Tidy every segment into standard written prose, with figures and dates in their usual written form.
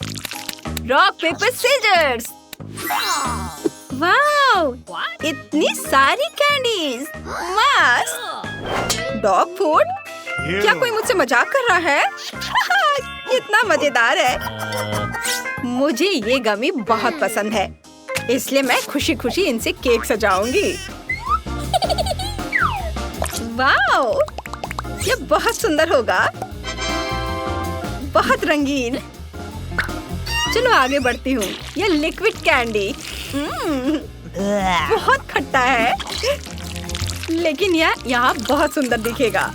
Rock paper seizures. Wow, इतनी सारी candies, मस्त। Dog food? क्या कोई मुझसे मजाक कर रहा है? कितना मजेदार है। मुझे ये गमी बहुत पसंद है, इसलिए मैं खुशी खुशी इनसे केक सजाऊंगी। वाओ, ये बहुत सुंदर होगा, बहुत रंगीन। चलो आगे बढ़ती हूँ। ये लिक्विड कैंडी बहुत खट्टा है, लेकिन यह यहाँ बहुत सुंदर दिखेगा।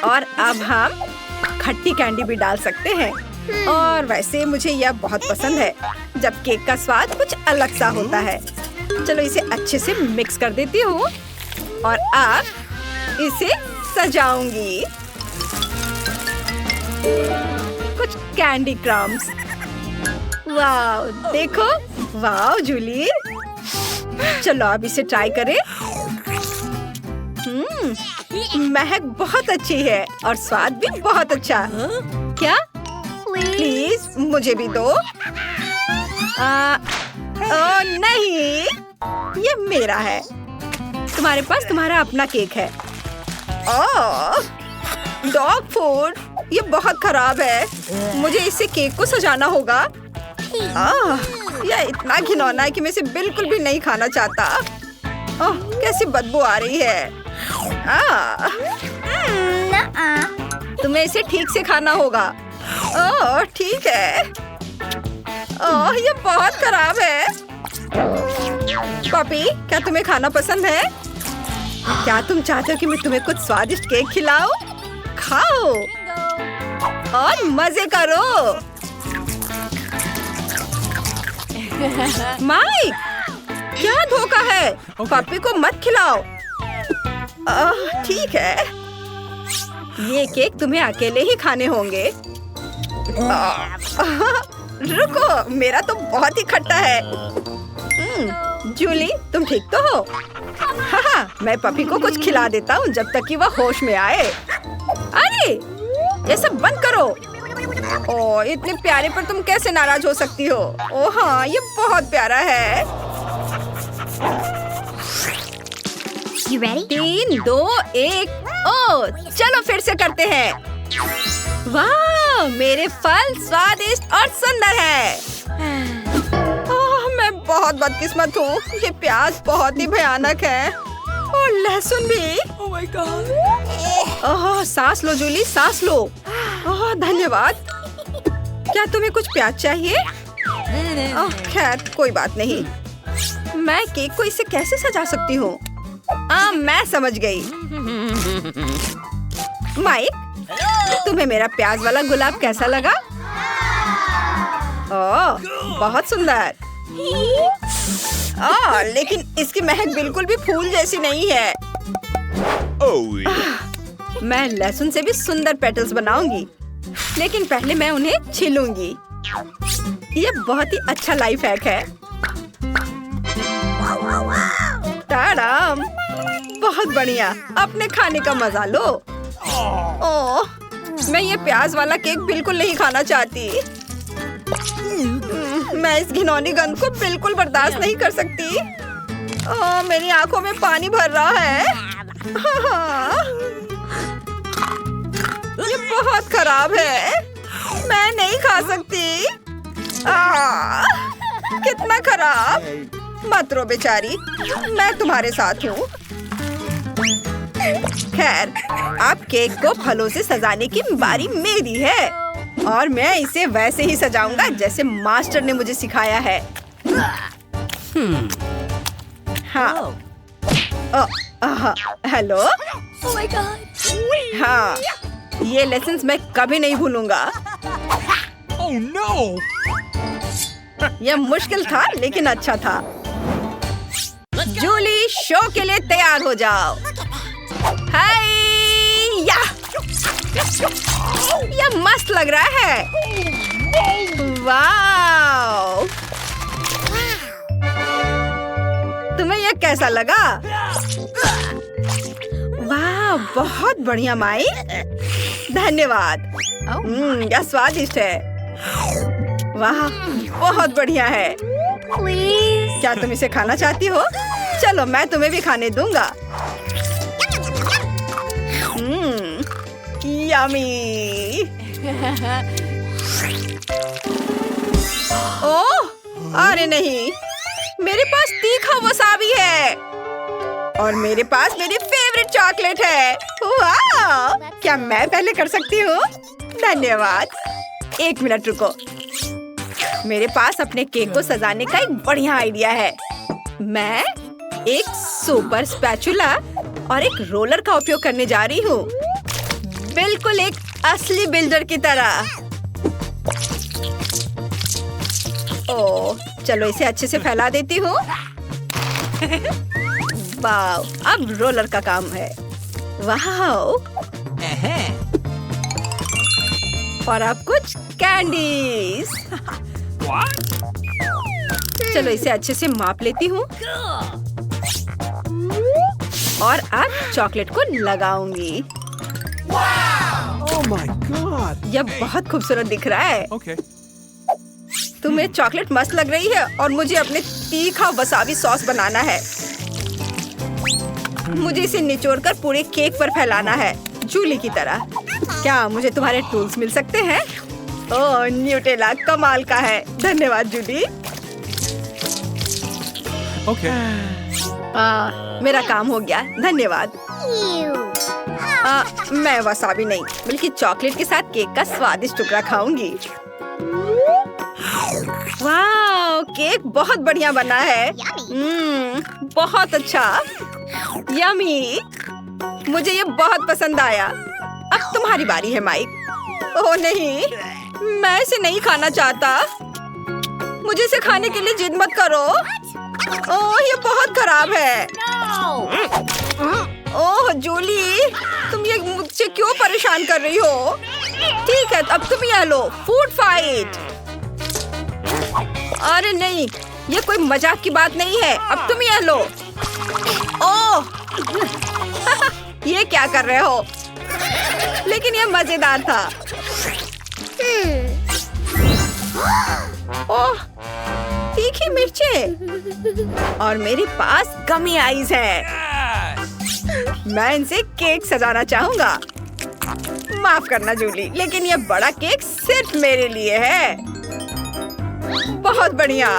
और अब हम खट्टी कैंडी भी डाल सकते हैं। और वैसे मुझे यह बहुत पसंद है जब केक का स्वाद कुछ अलग सा होता है। चलो इसे अच्छे से मिक्स कर देती हूँ और अब इसे सजाऊंगी। कुछ कैंडी क्रम्स। वाओ, देखो। वाओ जूली, चलो अब इसे ट्राई करें। महक बहुत अच्छी है और स्वाद भी बहुत अच्छा। क्या? प्लीज मुझे भी दो। ओह नहीं, ये मेरा है। तुम्हारे पास तुम्हारा अपना केक है। ओह, डॉग फूड, ये बहुत खराब है। मुझे इससे केक को सजाना होगा। यह इतना घिनौना है कि मैं इसे बिल्कुल भी नहीं खाना चाहता। कैसी बदबू आ रही है। तुम्हें इसे ठीक से खाना होगा। ओह ठीक है। ओह ये बहुत खराब है। पपी, क्या तुम्हें खाना पसंद है? क्या तुम चाहते हो कि मैं तुम्हें कुछ स्वादिष्ट केक खिलाऊं? खाओ और मजे करो। माइक, क्या धोखा है? पपी को मत खिलाओ। ठीक है, ये केक तुम्हें अकेले ही खाने होंगे। रुको, मेरा तो बहुत ही खट्टा है। जूली, तुम ठीक तो हो? हाँ, मैं पपी को कुछ खिला देता हूँ जब तक कि वह होश में आए। अरे, ये सब बंद करो। ओह, इतने प्यारे पर तुम कैसे नाराज हो सकती हो? ओह हाँ, ये बहुत प्यारा है। You ready? 3, 2, 1। ओह, चलो फिर से करते हैं। वाह, मेरे फल स्वादिष्ट और सुंदर है। मैं बहुत बदकिस्मत हूँ। ये प्याज बहुत ही भयानक है और लहसुन भी। Oh my God! सांस लो जूली, सांस लो। धन्यवाद। क्या तुम्हें कुछ प्याज चाहिए? खैर कोई बात नहीं। मैं केक को इससे कैसे सजा सकती हूँ? मैं समझ गई। माइक, तुम्हें मेरा प्याज वाला गुलाब कैसा लगा? बहुत सुंदर। लेकिन इसकी महक बिल्कुल भी फूल जैसी नहीं है। मैं लहसुन से भी सुंदर पेटल्स बनाऊंगी, लेकिन पहले मैं उन्हें छीलूंगी। ये बहुत ही अच्छा लाइफ हैक है। ताड़म, बहुत बढ़िया। अपने खाने का मजा लो। मैं ये प्याज वाला केक बिल्कुल नहीं खाना चाहती। मैं इस घिनौनी गंध को बिल्कुल बर्दाश्त नहीं कर सकती। मेरी आंखों में पानी भर रहा है। ये बहुत खराब है। मैं नहीं खा सकती। कितना खराब। मत रो बेचारी, मैं तुम्हारे साथ हूँ। खैर, अब केक को फलों से सजाने की बारी मेरी है और मैं इसे वैसे ही सजाऊंगा जैसे मास्टर ने मुझे सिखाया है। हाँ। हेलो। Oh my God! हाँ, ये लेसन्स मैं कभी नहीं भूलूंगा। Oh no! यह मुश्किल था लेकिन अच्छा था। जूली, शो के लिए तैयार हो जाओ। हाय या! यह मस्त लग रहा है। वाव! तुम्हें यह कैसा लगा? वाह, बहुत बढ़िया माइक। धन्यवाद। यह स्वादिष्ट है। वाह, बहुत बढ़िया है। Please. क्या तुम इसे खाना चाहती हो? चलो मैं तुम्हें भी खाने दूंगा। यम्मी। ओह, अरे नहीं, मेरे पास तीखा वसाबी है और मेरे पास मेरी फेवरेट चॉकलेट है। वाह! क्या मैं पहले कर सकती हूँ? धन्यवाद। एक मिनट रुको, मेरे पास अपने केक को सजाने का एक बढ़िया आइडिया है। मैं एक सुपर स्पैचुला और एक रोलर का उपयोग करने जा रही हूँ, बिल्कुल एक असली बिल्डर की तरह। ओह, चलो इसे अच्छे से फैला देती हूँ। वाह, अब रोलर का काम है। वाह, और अब कुछ कैंडीज। चलो इसे अच्छे से माप लेती हूँ और अब चॉकलेट को लगाऊंगी। Oh my God. यह बहुत खूबसूरत दिख रहा है। Okay. तुम्हें चॉकलेट मस्त लग रही है और मुझे अपने तीखा वसाबी सॉस बनाना है। मुझे इसे निचोड़कर पूरे केक पर फैलाना है, जूली की तरह। क्या मुझे तुम्हारे टूल्स मिल सकते हैं? ओह, न्यूटेला कमाल का है। धन्यवाद जूली। Okay. मेरा काम हो गया, धन्यवाद। Ew. मैं वसाबी नहीं बल्कि चॉकलेट के साथ केक का स्वादिष्ट टुकड़ा खाऊंगी। वाह, केक बहुत बढ़िया बना है। बहुत अच्छा, यम्मी। मुझे ये बहुत पसंद आया। अब तुम्हारी बारी है माइक। ओह नहीं, मैं इसे नहीं खाना चाहता। मुझे इसे खाने के लिए जिद मत करो। ओह, ये बहुत खराब है। ओह जूली, तुम ये मुझसे क्यों परेशान कर रही हो? ठीक है, अब तुम यह लो, फूड फाइट। अरे नहीं, ये कोई मजाक की बात नहीं है। अब तुम यह लो। ओह, ये क्या कर रहे हो? लेकिन ये मजेदार था। ओह, तीखी मिर्चें और मेरे पास गमी आइज है। मैं इनसे केक सजाना चाहूंगा। माफ करना जूली, लेकिन ये बड़ा केक सिर्फ मेरे लिए है। बहुत बढ़िया।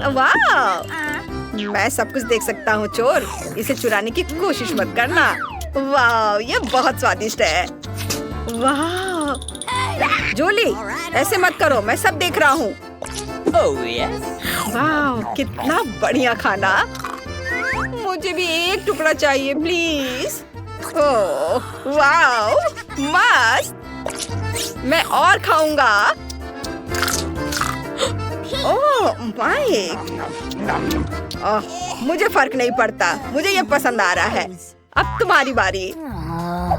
वाह, मैं सब कुछ देख सकता हूँ चोर। इसे चुराने की कोशिश मत करना। वाह, ये बहुत स्वादिष्ट है। वाह जूली, ऐसे मत करो, मैं सब देख रहा हूँ। वाह, कितना बढ़िया खाना। मुझे भी एक टुकड़ा चाहिए प्लीज। ओह वाह, मस्त। मैं और खाऊंगा। ओह माइक, मुझे फर्क नहीं पड़ता, मुझे ये पसंद आ रहा है। अब तुम्हारी बारी।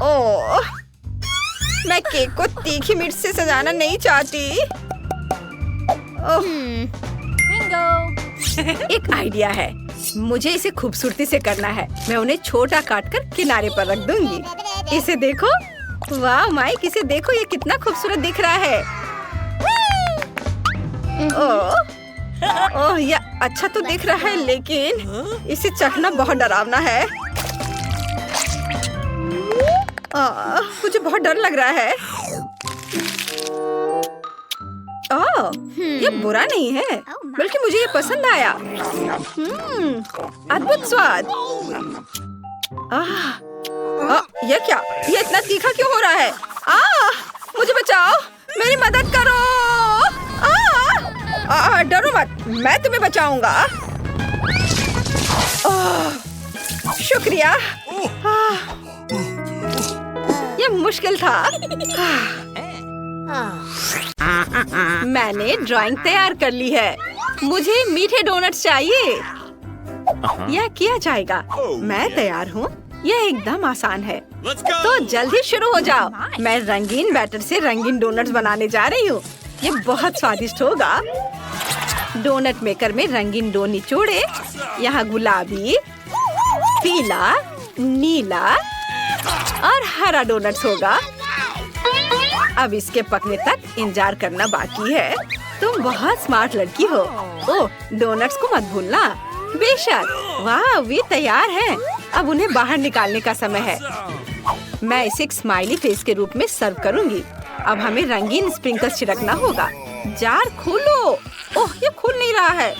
ओह, मैं केक को तीखी मिर्च से सजाना नहीं चाहती। ओह, एक आइडिया है। मुझे इसे खूबसूरती से करना है। मैं उन्हें छोटा काटकर किनारे पर रख दूंगी। इसे देखो। वाह माइक, इसे देखो, ये कितना खूबसूरत दिख रहा है। ओह, यह अच्छा तो दिख रहा है, लेकिन इसे चखना बहुत डरावना है। मुझे बहुत डर लग रहा है। ओह, ये बुरा नहीं है, बल्कि मुझे ये पसंद आया। अद्भुत स्वाद। ये क्या? ये इतना तीखा क्यों हो रहा है? मुझे बचाओ, मेरी मदद करो। डरो मत, मैं तुम्हें बचाऊंगा। शुक्रिया। ये मुश्किल था। मैंने ड्राइंग तैयार कर ली है। मुझे मीठे डोनट्स चाहिए। यह किया जाएगा। मैं तैयार हूँ। यह एकदम आसान है। तो जल्दी शुरू हो जाओ। मैं रंगीन बैटर से रंगीन डोनट्स बनाने जा रही हूँ। ये बहुत स्वादिष्ट होगा। डोनट मेकर में रंगीन डो निचोड़े। यहाँ गुलाबी, पीला, नीला और हरा डोनट्स होगा। अब इसके पकने तक इंतजार करना बाकी है। तुम बहुत स्मार्ट लड़की हो। ओह, डोनट्स को मत भूलना। बेशक। वाह, वे तैयार हैं। अब उन्हें बाहर निकालने का समय है। मैं इसे एक स्माइली फेस के रूप में सर्व करूंगी। अब हमें रंगीन स्प्रिंकल्स छिड़कना होगा। जार खोलो। ओह, ये खुल नहीं रहा है।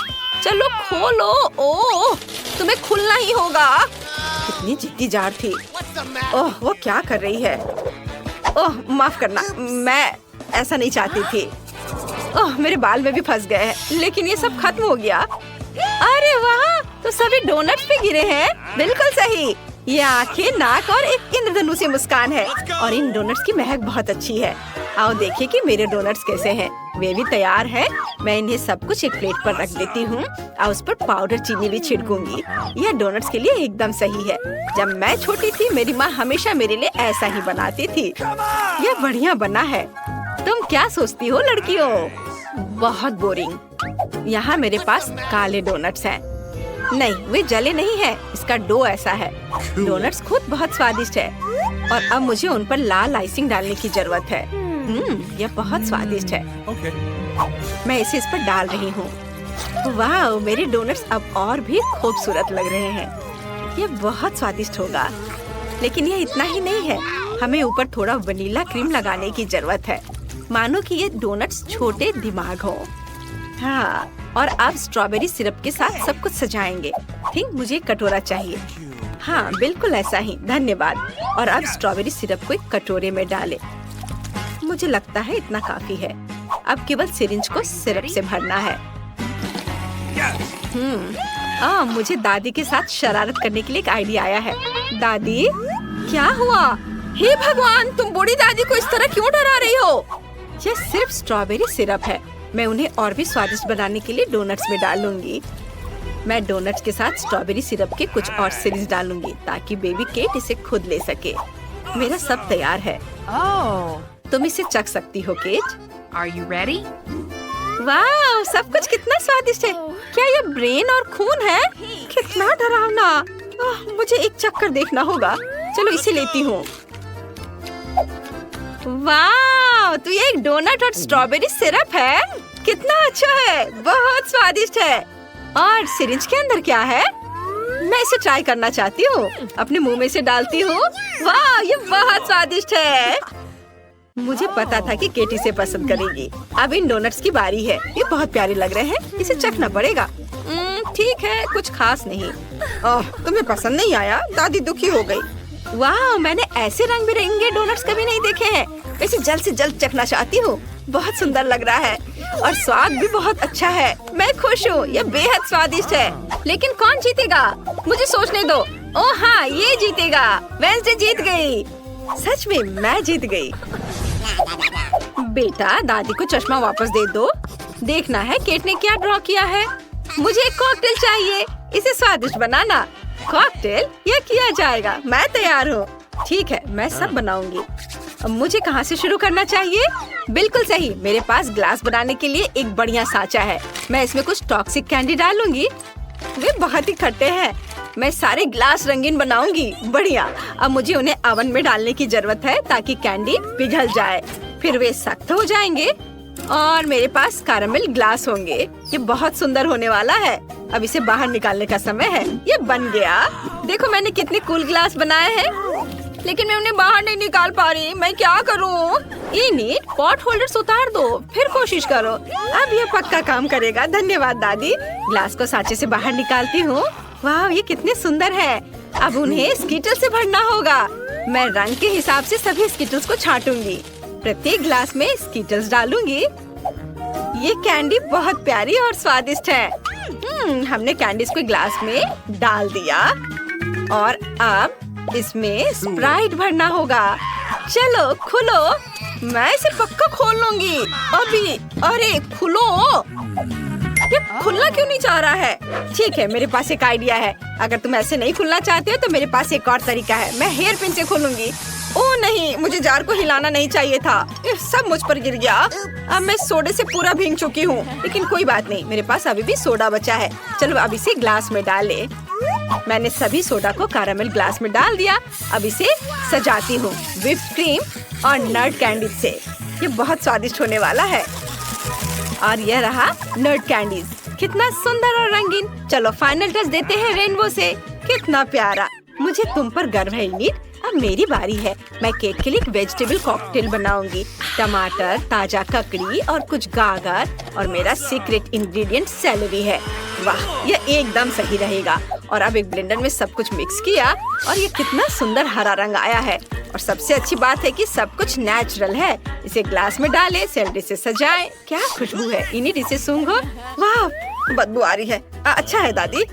चलो खोलो। ओह, तुम्हें खुलना ही होगा। कितनी जिद्दी जार थी। ओह, वो क्या कर रही है? ओह, माफ करना, मैं ऐसा नहीं चाहती थी। ओह, मेरे बाल में भी फंस गए हैं, लेकिन ये सब खत्म हो गया। अरे वाह, तो सभी डोनट्स पे गिरे हैं। बिल्कुल सही। ये आंखें, नाक और एक इंद्रधनुषी मुस्कान है। और इन डोनट्स की महक बहुत अच्छी है। आओ देखिए कि मेरे डोनट्स कैसे हैं। वे भी तैयार हैं। मैं इन्हें सब कुछ एक प्लेट पर रख देती हूँ और उस पर पाउडर चीनी भी छिड़कूंगी। यह डोनट्स के लिए एकदम सही है। जब मैं छोटी थी, मेरी माँ हमेशा मेरे लिए ऐसा ही बनाती थी। यह बढ़िया बना है। तुम क्या सोचती हो लड़कियों? बहुत बोरिंग। यहाँ मेरे पास काले डोनट्स हैं। नहीं, वे जले नहीं हैं। इसका डो ऐसा है। डोनट्स खुद बहुत स्वादिष्ट है और अब मुझे उन पर लाल आइसिंग डालने की जरूरत है। यह बहुत स्वादिष्ट है। Okay. मैं इसे इस पर डाल रही हूँ। वाह, मेरे डोनट्स अब और भी खूबसूरत लग रहे हैं। यह बहुत स्वादिष्ट होगा। लेकिन यह इतना ही नहीं है। हमें ऊपर थोड़ा वनीला क्रीम लगाने की जरूरत है, मानो कि ये डोनट्स छोटे दिमाग हो। हाँ, और अब स्ट्रॉबेरी सिरप के साथ सब कुछ सजाएंगे। ठीक, मुझे एक कटोरा चाहिए। हाँ, बिल्कुल ऐसा ही। धन्यवाद। और अब स्ट्रॉबेरी सिरप को एक कटोरे में डालें। मुझे लगता है इतना काफी है। अब केवल सिरिंज को सिरप से भरना है। मुझे दादी के साथ शरारत करने के लिए एक आइडिया आया है। दादी, क्या हुआ? हे भगवान, तुम बूढ़ी दादी को इस तरह क्यों डरा रही हो? यह सिर्फ स्ट्रॉबेरी सिरप है। मैं उन्हें और भी स्वादिष्ट बनाने के लिए डोनट्स में डालूंगी। मैं डोनट्स के साथ स्ट्रॉबेरी सिरप के कुछ और सिरिंज डालूंगी ताकि बेबी केट इसे खुद ले सके। मेरा सब तैयार है। तुम इसे चख सकती हो केट। Are you ready? वाह, सब कुछ कितना स्वादिष्ट है। क्या ये ब्रेन और खून है? कितना डरावना। मुझे एक चक्कर देखना होगा। चलो इसे लेती हूँ। वाह, तो ये एक डोनट और स्ट्रॉबेरी सिरप है। कितना अच्छा है, बहुत स्वादिष्ट है। और सिरिंज के अंदर क्या है? मैं इसे ट्राई करना चाहती हूँ। अपने मुंह में से डालती हूँ। वाह, ये बहुत स्वादिष्ट है। मुझे पता था कि केटी से पसंद करेगी। अब इन डोनट्स की बारी है। ये बहुत प्यारे लग रहे हैं। इसे चखना पड़ेगा। ठीक है, कुछ खास नहीं। तुम्हें पसंद नहीं आया? दादी दुखी हो गई। वाह, मैंने ऐसे रंग बिरंगे डोनट्स कभी नहीं देखे हैं। इसे जल्द से जल्द चखना चाहती हूँ। बहुत सुंदर लग रहा है और स्वाद भी बहुत अच्छा है। मैं खुश हूँ। यह बेहद स्वादिष्ट है। लेकिन कौन जीतेगा? मुझे सोचने दो। ओह हाँ, ये जीतेगा। वेंसडे जीत गई। सच में मैं जीत गई। बेटा, दादी को चश्मा वापस दे दो। देखना है केट ने क्या ड्रॉ किया है। मुझे एक कॉकटेल चाहिए। इसे स्वादिष्ट बनाना। कॉकटेल? यह किया जाएगा। मैं तैयार हूँ। ठीक है, मैं सब बनाऊंगी। अब मुझे कहाँ से शुरू करना चाहिए? बिल्कुल सही। मेरे पास ग्लास बनाने के लिए एक बढ़िया साँचा है। मैं इसमें कुछ टॉक्सिक कैंडी डालूंगी। वे बहुत ही खट्टे हैं। मैं सारे ग्लास रंगीन बनाऊंगी। बढ़िया। अब मुझे उन्हें ओवन में डालने की जरूरत है ताकि कैंडी पिघल जाए। फिर वे सख्त हो जाएंगे और मेरे पास कैरामल ग्लास होंगे। ये बहुत सुंदर होने वाला है। अब इसे बाहर निकालने का समय है। ये बन गया। देखो मैंने कितने कूल ग्लास बनाए हैं, लेकिन मैं उन्हें बाहर नहीं निकाल पा रही। मैं क्या करूं? इन्हें पॉट होल्डर्स उतार दो, फिर कोशिश करो। अब ये पक्का काम करेगा। धन्यवाद दादी। ग्लास को सांचे से बाहर निकालती हूँ। वाह, ये कितने सुंदर है। अब उन्हें स्कीटल से भरना होगा। मैं रंग के हिसाब से सभी स्कीटल्स को छांटूंगी। प्रत्येक ग्लास में स्कीटल्स डालूंगी। ये कैंडी बहुत प्यारी और स्वादिष्ट है। हमने कैंडीज को ग्लास में डाल दिया और अब इसमें स्प्राइट भरना होगा। चलो खुलो। मैं इसे पक्का खोल लूंगी अभी। अरे खुलो। ये खुलना क्यों नहीं चाह रहा है? ठीक है, मेरे पास एक आइडिया है। अगर तुम ऐसे नहीं खुलना चाहते हो तो मेरे पास एक और तरीका है। मैं हेयर पिन से खोलूंगी। ओह नहीं, मुझे जार को हिलाना नहीं चाहिए था। ये सब मुझ पर गिर गया। अब मैं सोडे से पूरा भीग चुकी हूँ, लेकिन कोई बात नहीं, मेरे पास अभी भी सोडा बचा है। चलो अब इसे ग्लास में डालें। मैंने सभी सोडा को कैरामल ग्लास में डाल दिया। अब इसे सजाती हूँ व्हिप्ड क्रीम और नट कैंडी से। ये बहुत स्वादिष्ट होने वाला है। और यह रहा नट कैंडीज, कितना सुंदर और रंगीन। चलो फाइनल टच देते हैं रेनबो से। कितना प्यारा, मुझे तुम पर गर्व है इनिट। अब मेरी बारी है। मैं केक के लिए एक वेजिटेबल कॉकटेल बनाऊंगी। टमाटर, ताजा ककड़ी और कुछ गाजर और मेरा सीक्रेट इंग्रेडिएंट सेलेरी है। वाह, ये एकदम सही रहेगा। और अब एक ब्लेंडर में सब कुछ मिक्स किया और ये कितना सुंदर हरा रंग आया है। और सबसे अच्छी बात है कि सब कुछ नेचुरल है। इसे ग्लास में डालें, सेलेरी से सजाएं। क्या खुशबू है इनिट, इसे सूंघो। वाह, बदबू आ रही है। अच्छा है दादी।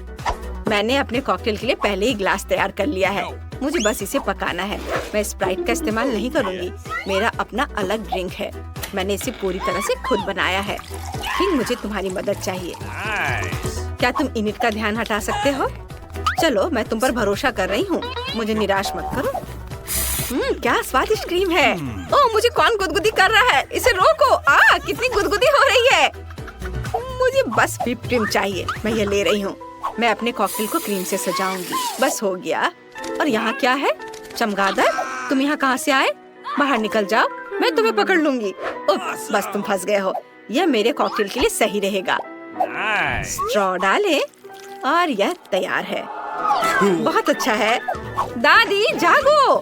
मैंने अपने कॉकटेल के लिए पहले ही ग्लास तैयार कर लिया है। मुझे बस इसे पकाना है। मैं स्प्राइट का इस्तेमाल नहीं करूंगी। मेरा अपना अलग ड्रिंक है। मैंने इसे पूरी तरह से खुद बनाया है। फिर मुझे तुम्हारी मदद चाहिए। क्या तुम इनिट का ध्यान हटा सकते हो? चलो, मैं तुम पर भरोसा कर रही हूँ। मुझे निराश मत करो। क्या स्वादिष्ट क्रीम है। ओह, मुझे कौन गुदगुदी कर रहा है? इसे रोको। कितनी गुदगुदी हो रही है। मुझे बस व्हिप क्रीम चाहिए। मैं ये ले रही हूँ। मैं अपने कॉकटेल को क्रीम से सजाऊंगी। बस हो गया। और यहाँ क्या है? चमगादड़, तुम यहाँ कहाँ से आए? बाहर निकल जाओ, मैं तुम्हें पकड़ लूंगी। बस तुम फंस गए हो। यह मेरे कॉकटेल के लिए सही रहेगा। स्ट्रॉ डालें और यह तैयार है। बहुत अच्छा है। दादी जागो।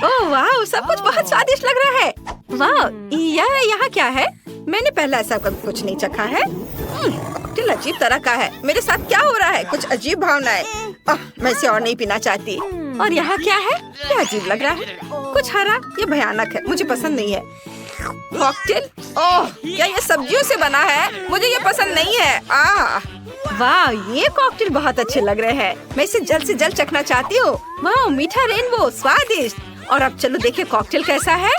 ओह वाह, सब कुछ बहुत स्वादिष्ट लग रहा है। वाह, यह यहाँ क्या है? मैंने पहले ऐसा कभी कुछ नहीं चखा है। कॉकटेल अजीब तरह का है। मेरे साथ क्या हो रहा है? कुछ अजीब भावनाएं। मैं इसे और नहीं पीना चाहती। और यहाँ क्या है? क्या अजीब लग रहा है। कुछ हरा, ये भयानक है। मुझे पसंद नहीं है। कॉकटेल, ओह, क्या ये सब्जियों से बना है? मुझे ये पसंद नहीं है। वाह, ये कॉकटेल बहुत अच्छे लग रहे हैं। मैं इसे जल्द से जल्द चखना चाहती हूँ। वाह, मीठा रेनबो, स्वादिष्ट। और अब चलो देखें कॉकटेल कैसा है।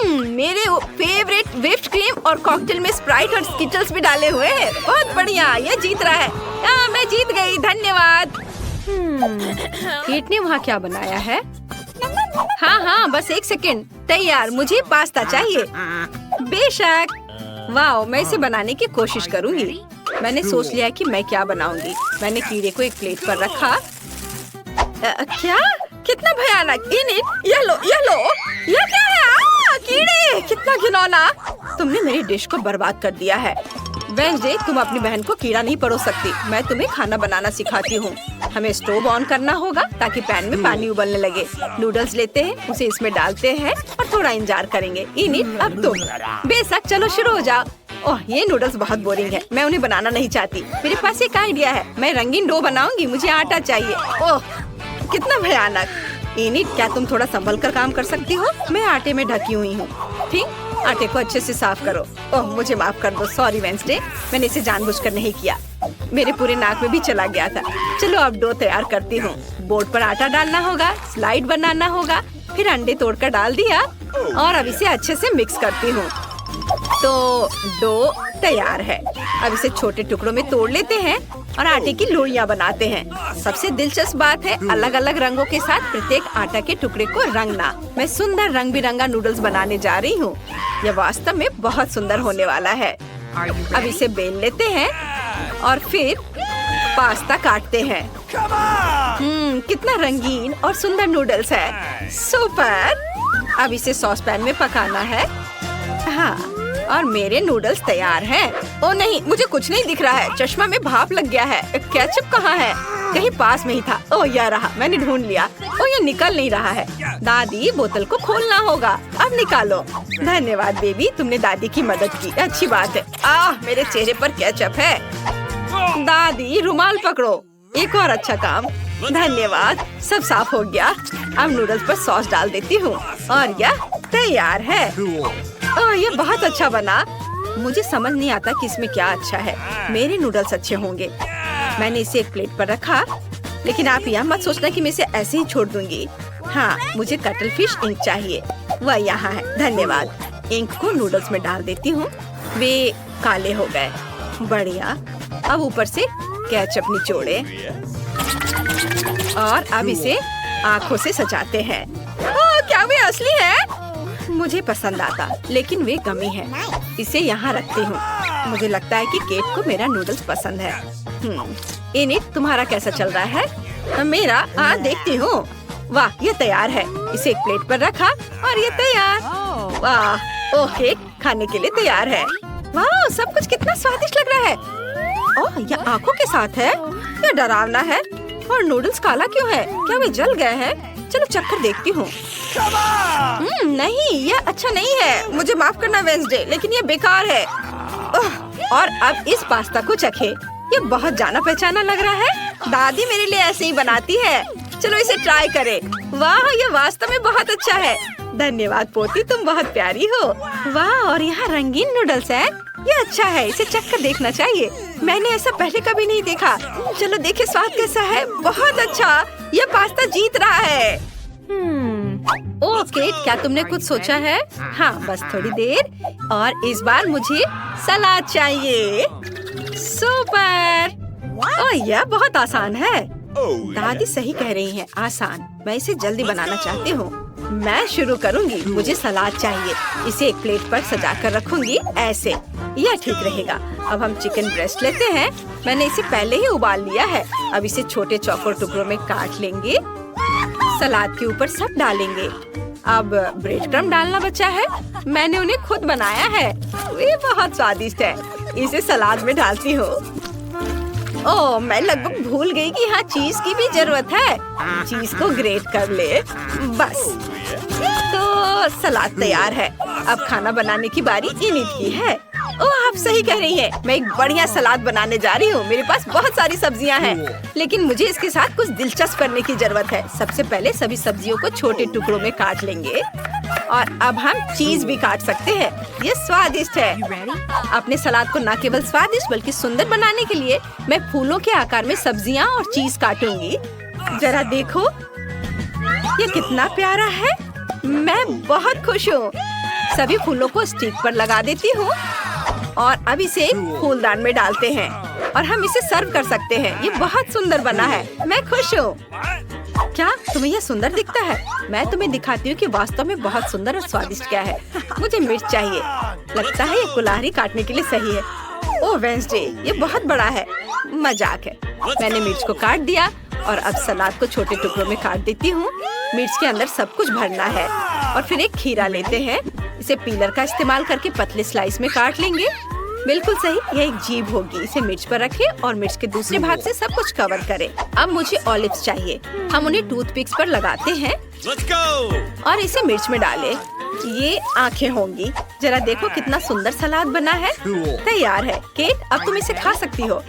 मेरे फेवरेट व्हिप्ड क्रीम और कॉकटेल में स्प्राइट और स्किटल्स भी डाले हुए हैं। बहुत बढ़िया, ये जीत रहा है। मैं जीत गई, धन्यवाद। केट ने वहाँ क्या बनाया है? हाँ, बस एक सेकंड। तैयार, मुझे पास्ता चाहिए। बेशक। वाह, मैं इसे बनाने की कोशिश करूंगी। मैंने सोच लिया कि मैं क्या बनाऊंगी। मैंने कीड़े को एक प्लेट पर रखा। क्या? कितना भयानक। इनिट, ये लो। ये क्या है? कीड़े, कितना घिनौना। तुमने मेरी डिश को बर्बाद कर दिया है। वेंसडे, तुम अपनी बहन को कीड़ा नहीं परोस सकती। मैं तुम्हें खाना बनाना सिखाती हूँ। हमें स्टोव ऑन करना होगा ताकि पैन में पानी उबलने लगे। नूडल्स लेते हैं, उसे इसमें डालते हैं और थोड़ा इंतजार करेंगे। इनिट, अब तुम। बेशक, चलो शुरू हो जाओ। ओह, ये नूडल्स बहुत बोरिंग है। मैं उन्हें बनाना नहीं चाहती। मेरे पास एक आइडिया है। मैं रंगीन डो बनाऊंगी। मुझे आटा चाहिए। ओह, कितना भयानक। इनिट, क्या तुम थोड़ा संभल कर काम कर सकती हो? मैं आटे में ढकी हुई हूँ। ठीक, आटे को अच्छे से साफ करो। ओह, मुझे माफ कर दो। सॉरी वेंसडे, मैंने इसे जानबूझकर नहीं किया। मेरे पूरे नाक में भी चला गया था। चलो अब डो तैयार करती हूँ। बोर्ड पर आटा डालना होगा, स्लाइड बनाना होगा, फिर अंडे तोड़कर डाल दिया और अब इसे अच्छे से मिक्स करती हूँ। तो डो तैयार है। अब इसे छोटे टुकड़ों में तोड़ लेते हैं और आटे की लोइयां बनाते हैं। सबसे दिलचस्प बात है अलग अलग रंगों के साथ प्रत्येक आटा के टुकड़े को रंगना। मैं सुंदर रंग बिरंगा नूडल्स बनाने जा रही हूँ। यह वास्तव में बहुत सुंदर होने वाला है। अब इसे बेल लेते हैं और फिर पास्ता काटते हैं। कितना रंगीन और सुंदर नूडल्स है। सुपर। अब इसे सॉस पैन में पकाना है। हाँ, और मेरे नूडल्स तैयार हैं। ओ नहीं, मुझे कुछ नहीं दिख रहा है। चश्मा में भाप लग गया है। केचप कहाँ है? कहीं पास में ही था। ओ, यह रहा, मैंने ढूंढ लिया। ओ, ये निकल नहीं रहा है। दादी, बोतल को खोलना होगा। अब निकालो। धन्यवाद बेबी, तुमने दादी की मदद की। अच्छी बात है। मेरे चेहरे पर केचप है। दादी, रुमाल पकड़ो। एक और अच्छा काम। धन्यवाद, सब साफ हो गया। अब नूडल्स पर सॉस डाल देती हूँ और यह तैयार है। ओह, ये बहुत अच्छा बना। मुझे समझ नहीं आता कि इसमें क्या अच्छा है। मेरे नूडल्स अच्छे होंगे। मैंने इसे एक प्लेट पर रखा, लेकिन आप यह मत सोचना कि मैं इसे ऐसे ही छोड़ दूंगी। हाँ, मुझे कटल फिश इंक चाहिए। वह यहाँ है। धन्यवाद। इंक को नूडल्स में डाल देती हूँ। वे काले हो गए। बढ़िया। अब ऊपर से केचप निचोड़े और अब इसे आँखों से सजाते हैं। क्या वे असली है? मुझे पसंद आता, लेकिन वे गमी है। इसे यहाँ रखती हूँ। मुझे लगता है कि केट को मेरा नूडल्स पसंद है। इनिट, तुम्हारा कैसा चल रहा है? मेरा देखती हूँ। वाह, ये तैयार है। इसे एक प्लेट पर रखा और ये तैयार। वाह, ओह केक खाने के लिए तैयार है। वाह, सब कुछ कितना स्वादिष्ट लग रहा है। ओह, यह आंखों के साथ है। यह डरावना है। और नूडल्स काला क्यों है? क्या वे जल गए हैं? चलो चक्कर देखती हूँ। नहीं, यह अच्छा नहीं है। मुझे माफ करना वेंसडे, लेकिन यह बेकार है। ओह, और अब इस पास्ता को चखे। ये बहुत जाना पहचाना लग रहा है। दादी मेरे लिए ऐसे ही बनाती है। चलो इसे ट्राई करें। वाह, ये वास्तव में बहुत अच्छा है। धन्यवाद पोती, तुम बहुत प्यारी हो। वाह, और यहाँ रंगीन नूडल्स है। ये अच्छा है, इसे चख कर देखना चाहिए। मैंने ऐसा पहले कभी नहीं देखा। चलो देखे स्वाद कैसा है। बहुत अच्छा, ये पास्ता जीत रहा है। ओह केट, क्या तुमने कुछ सोचा है? हाँ, बस थोड़ी देर। और इस बार मुझे सलाद चाहिए। सुपर। ओह, यह बहुत आसान है। दादी सही कह रही है, आसान। मैं इसे जल्दी बनाना चाहती हूँ। मैं शुरू करूँगी। मुझे सलाद चाहिए। इसे एक प्लेट पर सजा कर रखूंगी ऐसे। यह ठीक रहेगा। अब हम चिकन ब्रेस्ट लेते हैं। मैंने इसे पहले ही उबाल लिया है। अब इसे छोटे चौकोर टुकड़ों में काट लेंगे। सलाद के ऊपर सब डालेंगे। अब ब्रेड क्रम्ब डालना बचा है। मैंने उन्हें खुद बनाया है। ये बहुत स्वादिष्ट है। इसे सलाद में डालती हूँ। ओह, मैं लगभग भूल गई कि यहाँ चीज की भी जरूरत है। चीज को ग्रेट कर ले। बस, तो सलाद तैयार है। अब खाना बनाने की बारी इनिट की है। ओह, आप सही कह रही हैं। मैं एक बढ़िया सलाद बनाने जा रही हूँ। मेरे पास बहुत सारी सब्जियाँ हैं, लेकिन मुझे इसके साथ कुछ दिलचस्प करने की जरूरत है। सबसे पहले सभी सब्जियों को छोटे टुकड़ों में काट लेंगे। और अब हम चीज भी काट सकते हैं। ये स्वादिष्ट है। अपने सलाद को न केवल स्वादिष्ट बल्कि सुंदर बनाने के लिए मैं फूलों के आकार में सब्जियाँ और चीज काटूंगी। जरा देखो, ये कितना प्यारा है। मैं बहुत खुश हूँ। सभी फूलों को स्टिक पर लगा देती हूँ। और अब इसे फूलदान में डालते हैं और हम इसे सर्व कर सकते हैं। ये बहुत सुंदर बना है। मैं खुश हूँ। क्या तुम्हें यह सुंदर दिखता है? मैं तुम्हें दिखाती हूँ कि वास्तव में बहुत सुंदर और स्वादिष्ट क्या है। मुझे मिर्च चाहिए। लगता है ये कुल्हाड़ी काटने के लिए सही है। ओह वेंसडे, ये बहुत बड़ा है। मजाक है। मैंने मिर्च को काट दिया और अब सलाद को छोटे टुकड़ों में काट देती हूँ। मिर्च के अंदर सब कुछ भरना है। और फिर एक खीरा लेते हैं। इसे पीलर का इस्तेमाल करके पतले स्लाइस में काट लेंगे। बिल्कुल सही, यह एक जीभ होगी। इसे मिर्च पर रखें और मिर्च के दूसरे भाग से सब कुछ कवर करें। अब मुझे ऑलिव्स चाहिए। हम उन्हें टूथपिक्स पर लगाते हैं और इसे मिर्च में डालें। ये आंखें होंगी। जरा देखो कितना सुंदर सलाद बना है। तैयार है। केट, अब तुम इसे खा सकती हो।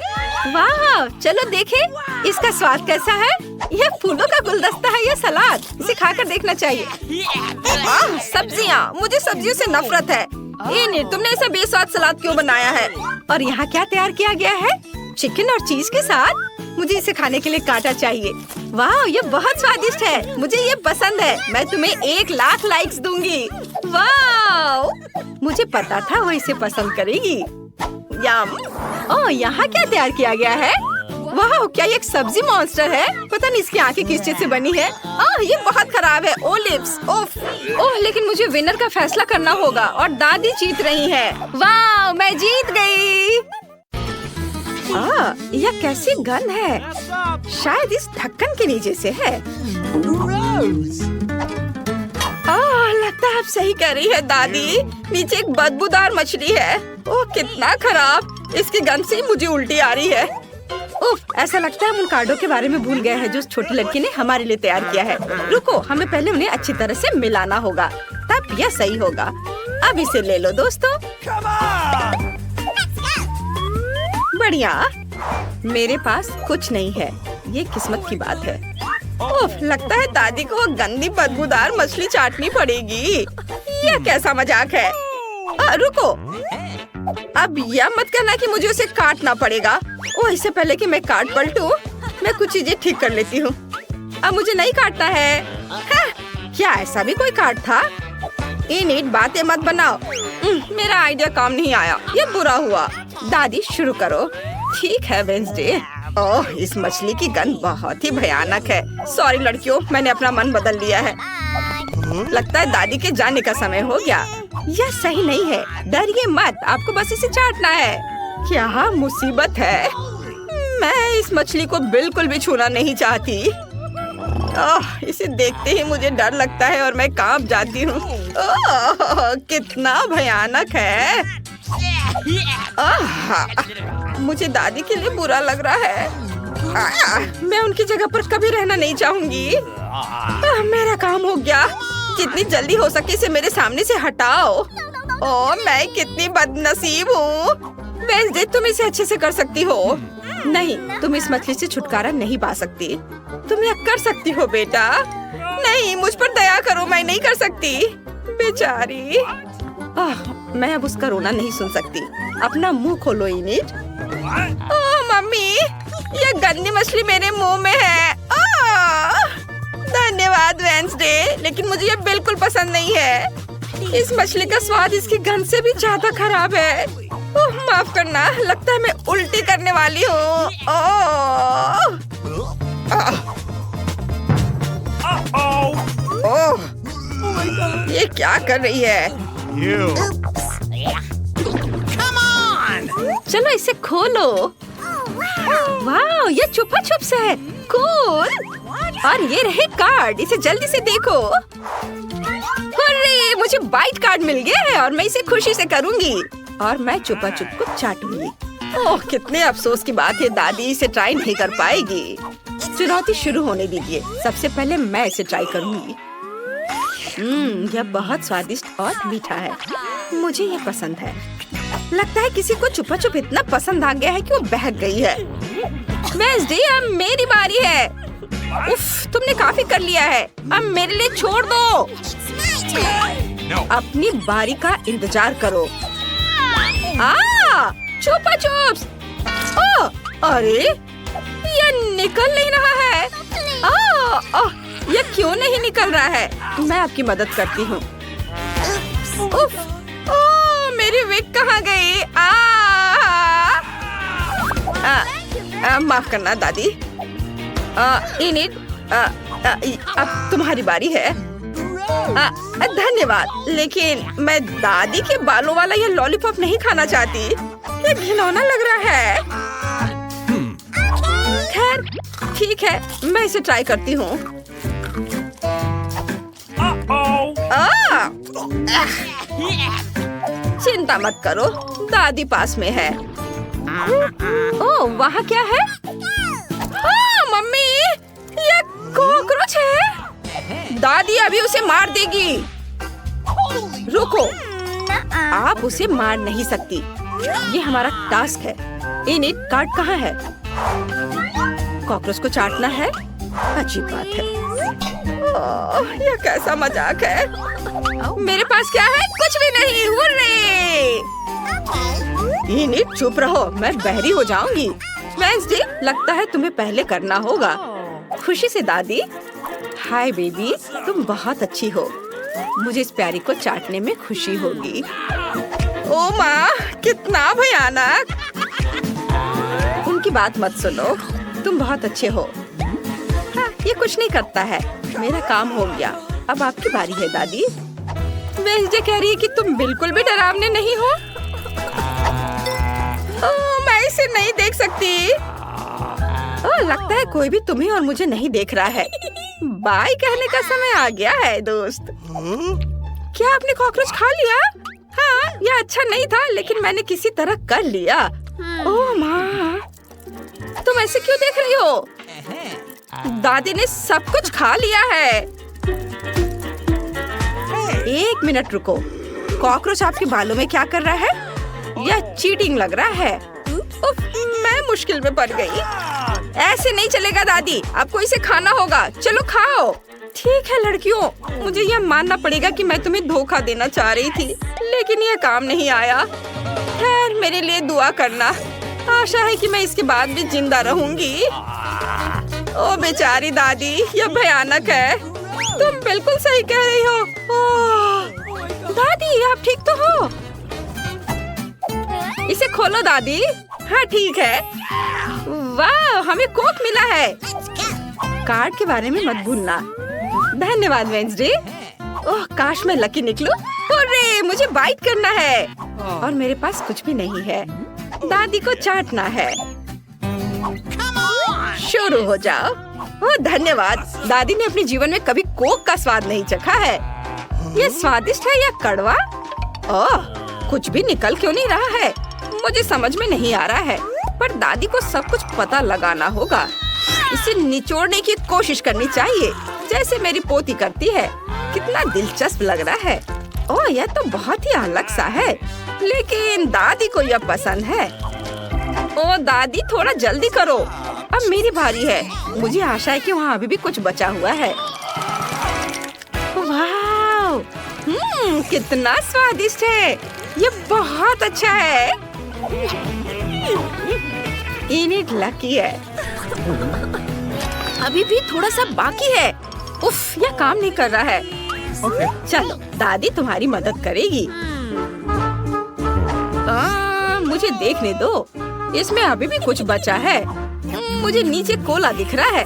वाह, चलो देखें इसका स्वाद कैसा है। यह फूलों का गुलदस्ता है। यह सलाद, इसे खाकर देखना चाहिए। सब्जियाँ, मुझे सब्जियों से नफरत है। ये तुमने ऐसा बेस्वाद सलाद क्यों बनाया है? और यहाँ क्या तैयार किया गया है? चिकन और चीज के साथ। मुझे इसे खाने के लिए कांटा चाहिए। वाह, ये बहुत स्वादिष्ट है। मुझे ये पसंद है। मैं तुम्हें 1,00,000 लाइक्स दूंगी। वाह, मुझे पता था वो इसे पसंद करेगी। यम। ओह, यहाँ क्या तैयार किया गया है? वाह, क्या ये एक सब्जी मॉन्स्टर है? पता नहीं इसकी आंखें किस चीज से बनी है। ये बहुत खराब है। ओलिव्स। ओह, लेकिन मुझे विनर का फैसला करना होगा और दादी जीत रही है। वाह, मैं जीत गई। यह कैसी गंध है? शायद इस ढक्कन के नीचे से है। लगता है आप सही कह रही है दादी। नीचे एक बदबूदार मछली है। ओह, कितना खराब। इसकी गंध से मुझे उल्टी आ रही है। उफ, ऐसा लगता है हम उन कार्डों के बारे में भूल गए हैं जो उस छोटी लड़की ने हमारे लिए तैयार किया है। रुको, हमें पहले उन्हें अच्छी तरह से मिलाना होगा, तब यह सही होगा। अब इसे ले लो दोस्तों। बढ़िया। मेरे पास कुछ नहीं है। ये किस्मत की बात है। उफ, लगता है दादी को वो गंदी बदबूदार मछली चाटनी पड़ेगी। यह कैसा मजाक है? रुको, अब यह मत कहना कि मुझे उसे काटना पड़ेगा। ओह, इससे पहले कि मैं काट पलटूं, मैं कुछ चीजें ठीक कर लेती हूँ। अब मुझे नहीं काटना है। क्या ऐसा भी कोई काट था? इनिट बातें मत बनाओ। मेरा आइडिया काम नहीं आया। ये बुरा हुआ। दादी शुरू करो। ठीक है वेंसडे। ओह, इस मछली की गंध बहुत ही भयानक है। सॉरी लड़कियों, मैंने अपना मन बदल लिया है। लगता है दादी के जाने का समय हो गया। यह सही नहीं है। डरिए मत, आपको बस इसे चाटना है। क्या मुसीबत है। मैं इस मछली को बिल्कुल भी छूना नहीं चाहती। इसे देखते ही मुझे डर लगता है और मैं कांप जाती हूँ। कितना भयानक है। मुझे दादी के लिए बुरा लग रहा है। मैं उनकी जगह पर कभी रहना नहीं चाहूंगी। मेरा काम हो गया। जितनी जल्दी हो सके इसे मेरे सामने से हटाओ। मैं कितनी बदनसीब हूँ। वेंसडे, तुम इसे अच्छे से कर सकती हो। नहीं, तुम इस मछली से छुटकारा नहीं पा सकती। तुम यह कर सकती हो बेटा। नहीं, मुझ पर दया करो, मैं नहीं कर सकती। बेचारी। मैं अब उसका रोना नहीं सुन सकती। अपना मुंह खोलो इनिट। मम्मी, यह गंदी मछली मेरे मुंह में है। धन्यवाद वेंसडे, लेकिन मुझे यह बिल्कुल पसंद नहीं है। इस मछली का स्वाद इसकी गंध से भी ज्यादा खराब है। माफ करना, लगता है मैं उल्टी करने वाली हूँ। ये क्या कर रही है? चलो इसे खोलो। वाह, ये छुपा छुप से है। कूल। और ये रहे कार्ड, इसे जल्दी से देखो। अरे, मुझे बाइट कार्ड मिल गया है और मैं इसे खुशी से करूंगी। और मैं छुपा छुप को चाटूंगी। कितने अफसोस की बात है, दादी इसे ट्राई नहीं कर पाएगी। चुनौती शुरू होने दीजिए। सबसे पहले मैं इसे ट्राई करूंगी। यह बहुत स्वादिष्ट और मीठा है। मुझे यह पसंद है। लगता है किसी को छुपा छुप इतना पसंद आ गया है कि वो बहक गई है। वेंसडे, अब मेरी बारी है। उफ, तुमने काफी कर लिया है। अब मेरे लिए छोड़ दो। अपनी बारी का इंतजार करो। छुपा छुप्स। अरे, ये निकल नहीं रहा है। ये क्यों नहीं निकल रहा है? मैं आपकी मदद करती हूँ। उफ, मेरी विग कहाँ गई? माफ करना दादी। इनिट, अब तुम्हारी बारी है। धन्यवाद, लेकिन मैं दादी के बालों वाला ये लॉलीपॉप नहीं खाना चाहती। ये घिनौना लग रहा है। खैर, ठीक है, मैं इसे ट्राई करती हूँ। चिंता मत करो, दादी पास में है। वहाँ क्या है? मम्मी, ये कॉकरोच है। दादी अभी उसे मार देगी। रुको, आप उसे मार नहीं सकती। ये हमारा टास्क है। इनिट, कार्ड कहाँ है? कॉकरोच को चाटना है? अच्छी बात है। यह कैसा मजाक है? मेरे पास क्या है? कुछ भी नहीं। हुर्रे! इनिट, चुप रहो, मैं बहरी हो जाऊंगी। वेंसडे, लगता है तुम्हें पहले करना होगा। खुशी से दादी। हाय बेबी, तुम बहुत अच्छी हो। मुझे इस प्यारी को चाटने में खुशी होगी। ओ माँ, कितना भयानक। उनकी बात मत सुनो, तुम बहुत अच्छे हो। ये कुछ नहीं करता है। मेरा काम हो गया। अब आपकी बारी है दादी। वेंसडे कह रही है कि तुम बिल्कुल भी डरावने नहीं हो। मैं इसे नहीं देख सकती। लगता है कोई भी तुम्हें और मुझे नहीं देख रहा है। बाय कहने का समय आ गया है दोस्त। क्या आपने कॉकरोच खा लिया? हाँ, यह अच्छा नहीं था, लेकिन मैंने किसी तरह कर लिया। ओह माँ, तुम ऐसे क्यों देख रही हो? दादी ने सब कुछ खा लिया है। एक मिनट रुको, कॉकरोच आपके बालों में क्या कर रहा है? यह चीटिंग लग रहा है। उफ, मैं मुश्किल में पड़ गई। ऐसे नहीं चलेगा दादी, आपको इसे खाना होगा। चलो खाओ। ठीक है लड़कियों, मुझे यह मानना पड़ेगा कि मैं तुम्हें धोखा देना चाह रही थी, लेकिन यह काम नहीं आया। खैर, मेरे लिए दुआ करना। आशा है कि मैं इसके बाद भी जिंदा रहूंगी। ओ बेचारी दादी, यह भयानक है। तुम बिल्कुल सही कह रही हो। दादी, आप ठीक तो हो? इसे खोलो दादी। हाँ ठीक है। वाह, हमें कोक मिला है। कार्ड के बारे में मत भूलना। धन्यवाद वेंसडे। ओह, काश मैं लकी निकलूं। अरे, मुझे बाइट करना है और मेरे पास कुछ भी नहीं है। दादी को चाटना है। शुरू हो जाओ। ओह धन्यवाद। दादी ने अपने जीवन में कभी कोक का स्वाद नहीं चखा है। ये स्वादिष्ट है या कड़वा? ओह, कुछ भी निकल क्यों नहीं रहा है? मुझे समझ में नहीं आ रहा है, पर दादी को सब कुछ पता लगाना होगा। इसे निचोड़ने की कोशिश करनी चाहिए, जैसे मेरी पोती करती है। कितना दिलचस्प लग रहा है। ओह, यह तो बहुत ही अलग सा है, लेकिन दादी को यह पसंद है। ओह दादी, थोड़ा जल्दी करो, अब मेरी बारी है। मुझे आशा है कि वहाँ अभी भी कुछ बचा हुआ है। वाह, कितना स्वादिष्ट है। ये बहुत अच्छा है। इनिट लकी है। अभी भी थोड़ा सा बाकी है। उफ, यह काम नहीं कर रहा है। चलो, दादी तुम्हारी मदद करेगी। मुझे देखने दो, इसमें अभी भी कुछ बचा है। मुझे नीचे कोला दिख रहा है।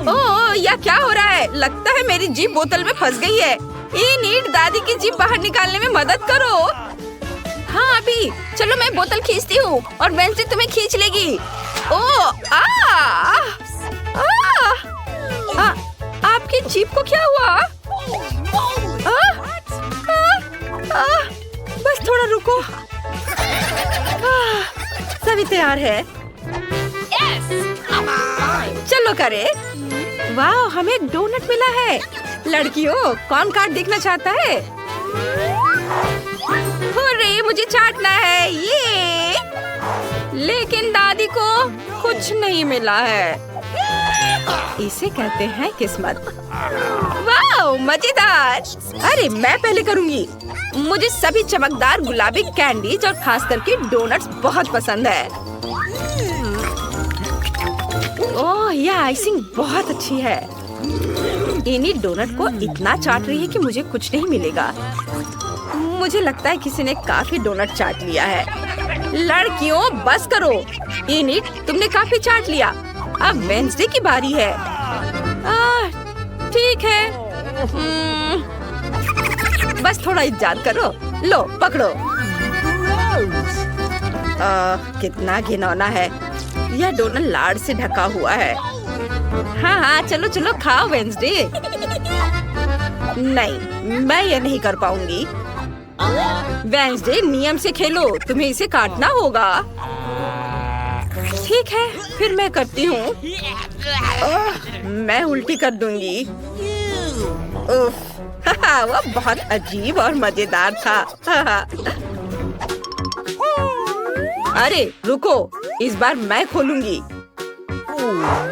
ओह, यह क्या हो रहा है? लगता है मेरी जीभ बोतल में फंस गई है। इनिट, दादी की जीभ बाहर निकालने में मदद करो। हाँ अभी, चलो मैं बोतल खींचती हूँ और वेंसडे तुम्हें खींच लेगी। ओह, आपकी जीभ को क्या हुआ? बस थोड़ा रुको। सभी तैयार है? चलो करे। वाह, हमें एक डोनट मिला है। लड़कियों, कौन कार्ड देखना चाहता है? हुर्रे, मुझे चाटना है ये। लेकिन दादी को कुछ नहीं मिला है। इसे कहते हैं किस्मत। वाह, मजेदार। अरे मैं पहले करूंगी। मुझे सभी चमकदार गुलाबी कैंडीज और खास करके डोनट्स बहुत पसंद है। ओह, यह आइसिंग बहुत अच्छी है। इन्हीं डोनट को इतना चाट रही है कि मुझे कुछ नहीं मिलेगा। मुझे लगता है किसी ने काफी डोनट चाट लिया है। लड़कियों, बस करो। इनिट, तुमने काफी चाट लिया। अब वेंसडे की बारी है। ठीक है। बस थोड़ा इंतजार करो। लो, पकड़ो। कितना घिनौना है। यह डोनट लाड़ से ढका हुआ है। हाँ, चलो चलो खाओ वेंसडे। नहीं, मैं ये नहीं कर पाऊंगी। वेंसडे, नियम से खेलो। तुम्हें इसे काटना होगा। ठीक है, फिर मैं करती हूँ। मैं उल्टी कर दूंगी। वो बहुत अजीब और मजेदार था। अरे रुको, इस बार मैं खोलूंगी।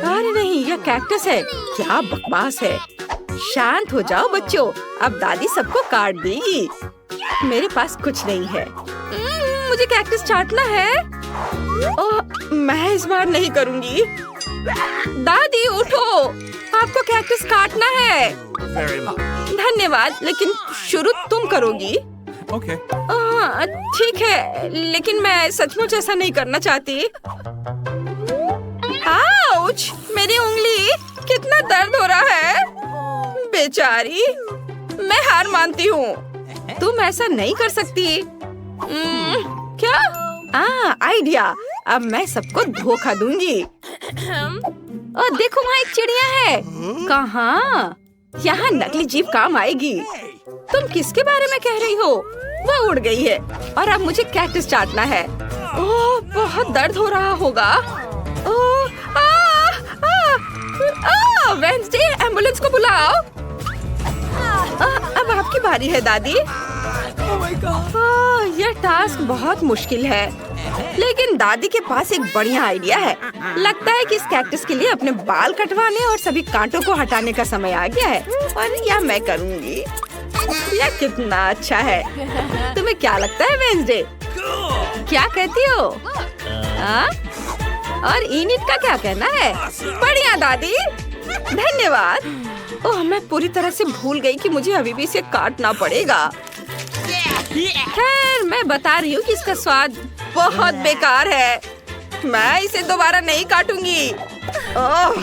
अरे नहीं, यह कैक्टस है। क्या बकवास है। शांत हो जाओ बच्चों, अब दादी सबको काट देगी। मेरे पास कुछ नहीं है। मुझे कैक्टस चाटना है। ओह, मैं इस बार नहीं करूंगी। दादी उठो, आपको कैक्टस काटना है। धन्यवाद, लेकिन शुरू तुम करोगी। Okay. ठीक है, लेकिन मैं सचमुच ऐसा नहीं करना चाहती। आउच! मेरी उंगली, कितना दर्द हो रहा है। बेचारी, मैं हार मानती हूँ। तुम ऐसा नहीं कर सकती। क्या? आइडिया। अब मैं सबको धोखा दूंगी। और देखो, वहाँ एक चिड़िया है। कहाँ? यहाँ नकली जीभ काम आएगी। तुम किसके बारे में कह रही हो? वो उड़ गई है और अब मुझे कैक्टस चाटना है। ओह, बहुत दर्द हो रहा होगा। ओह, वेंसडे, एम्बुलेंस को बुलाओ। अब आपकी बारी है दादी। यह टास्क बहुत मुश्किल है, लेकिन दादी के पास एक बढ़िया आइडिया है। लगता है कि इस कैक्टस के लिए अपने बाल कटवाने और सभी कांटों को हटाने का समय आ गया है, और यह मैं करूँगी। यह कितना अच्छा है। तुम्हें क्या लगता है वेंसडे? क्या कहती हो? और इनिट का क्या कहना है? बढ़िया दादी, धन्यवाद। ओह, मैं पूरी तरह से भूल गई कि मुझे अभी भी इसे काटना पड़ेगा। खैर, मैं बता रही हूँ कि इसका स्वाद बहुत बेकार है। मैं इसे दोबारा नहीं काटूंगी। ओह,